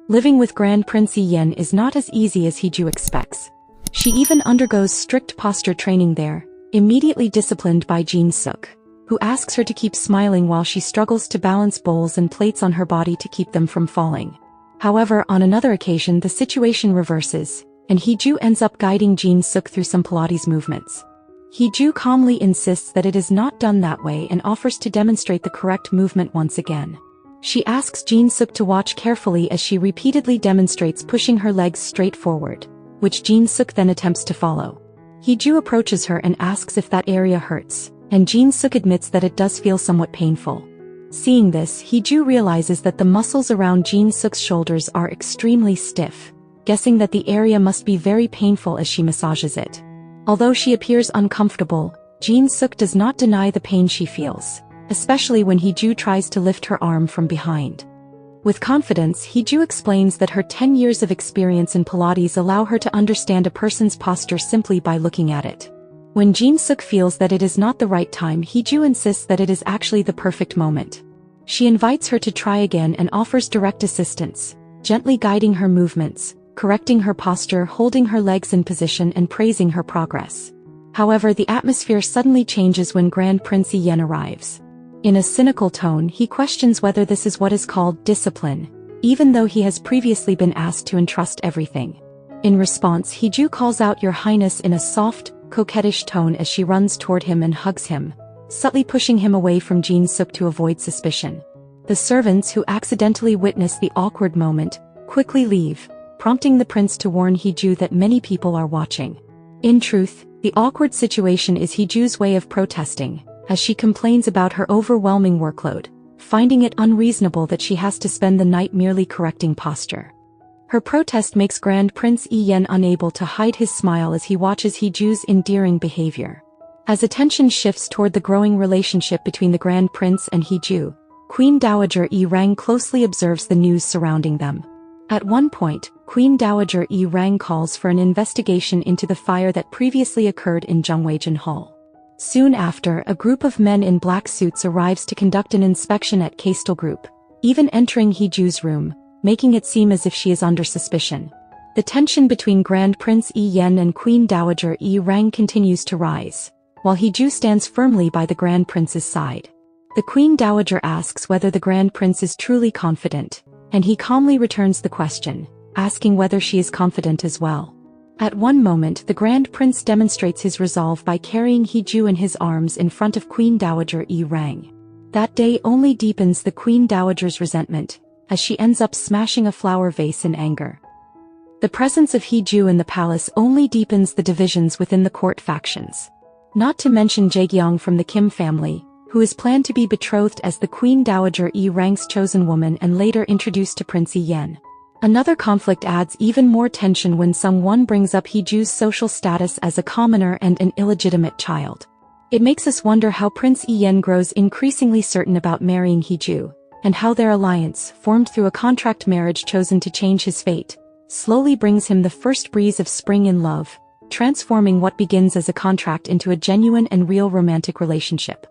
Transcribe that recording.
Living with Grand Prince Yen is not as easy as Hee-ju expects. She even undergoes strict posture training there, immediately disciplined by Seok, who asks her to keep smiling while she struggles to balance bowls and plates on her body to keep them from falling. However, on another occasion the situation reverses, and Hee-ju ends up guiding Seok through some Pilates movements. Hee-ju calmly insists that it is not done that way and offers to demonstrate the correct movement once again. She asks Seok to watch carefully as she repeatedly demonstrates pushing her legs straight forward, which Seok then attempts to follow. Hee-ju approaches her and asks if that area hurts, and Seok admits that it does feel somewhat painful. Seeing this, Hee-ju realizes that the muscles around Seok's shoulders are extremely stiff, guessing that the area must be very painful as she massages it. Although she appears uncomfortable, Seok does not deny the pain she feels, especially when Hee-ju tries to lift her arm from behind. With confidence, Hee-ju explains that her 10 years of experience in Pilates allow her to understand a person's posture simply by looking at it. When Seok feels that it is not the right time, Hee-ju insists that it is actually the perfect moment. She invites her to try again and offers direct assistance, gently guiding her movements, correcting her posture, holding her legs in position and praising her progress. However, the atmosphere suddenly changes when Grand Prince Yen arrives. In a cynical tone, he questions whether this is what is called discipline, even though he has previously been asked to entrust everything. In response, Hee-ju calls out "Your Highness" in a soft, coquettish tone as she runs toward him and hugs him, subtly pushing him away from Seok to avoid suspicion. The servants who accidentally witness the awkward moment quickly leave, prompting the prince to warn Hee-ju that many people are watching. In truth, the awkward situation is Hee-ju's way of protesting, as she complains about her overwhelming workload, finding it unreasonable that she has to spend the night merely correcting posture. Her protest makes Grand Prince Yen unable to hide his smile as he watches Hee-ju's endearing behavior. As attention shifts toward the growing relationship between the Grand Prince and Hee-ju, Queen Dowager Rang closely observes the news surrounding them. At one point, Queen Dowager Rang calls for an investigation into the fire that previously occurred in Jungwaejin Hall. Soon after, a group of men in black suits arrives to conduct an inspection at Kastel Group, even entering Hee-ju's room, making it seem as if she is under suspicion. The tension between Grand Prince Yen and Queen Dowager Rang continues to rise, while Hee-ju stands firmly by the Grand Prince's side. The Queen Dowager asks whether the Grand Prince is truly confident, and he calmly returns the question, asking whether she is confident as well. At one moment, the Grand Prince demonstrates his resolve by carrying Hee-ju in his arms in front of Queen Dowager Rang. That day only deepens the Queen Dowager's resentment, as she ends up smashing a flower vase in anger. The presence of Hee-ju in the palace only deepens the divisions within the court factions. Not to mention Jae-gyong from the Kim family, who is planned to be betrothed as the Queen Dowager Rang's chosen woman and later introduced to Prince Yen. Another conflict adds even more tension when Sung-won brings up Hee-ju's social status as a commoner and an illegitimate child. It makes us wonder how Prince Yen grows increasingly certain about marrying Hee-ju, and how their alliance, formed through a contract marriage chosen to change his fate, slowly brings him the first breeze of spring in love, transforming what begins as a contract into a genuine and real romantic relationship.